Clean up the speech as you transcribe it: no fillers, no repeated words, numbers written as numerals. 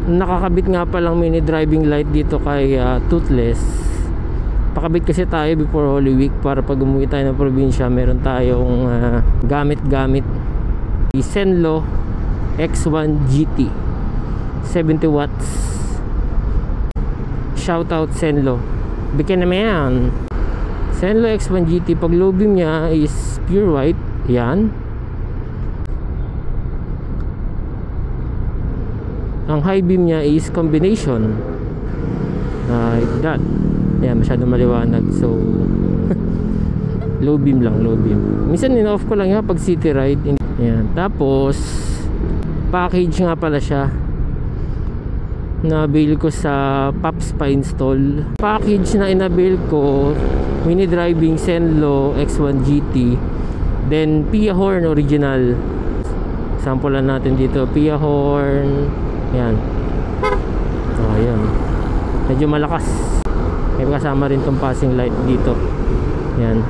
nakakabit nga palang mini driving light dito kay Toothless. Pakabit kasi tayo before Holy Week para pag umuwi tayo ng probinsya meron tayong gamit-gamit. Zenlo X1 GT 70 watts. Shoutout Zenlo, bigyan naman yan. Zenlo X1 GT, pag low beam nya is pure white. Yan. Ang high beam nya is combination like that. Yan, masyadong maliwanag. So low beam lang, low beam. Minsan in-off ko lang yan pag city ride. Yan. Tapos package nga pala siya, na-avail ko sa Pops pa install. Package na in-avail ko, mini driving Zenlo X1 GT, then Pia Horn original. Sampulan natin dito, Pia Horn. Yan. Oh, yan. Medyo malakas. May kasama rin tong passing light dito. Yan.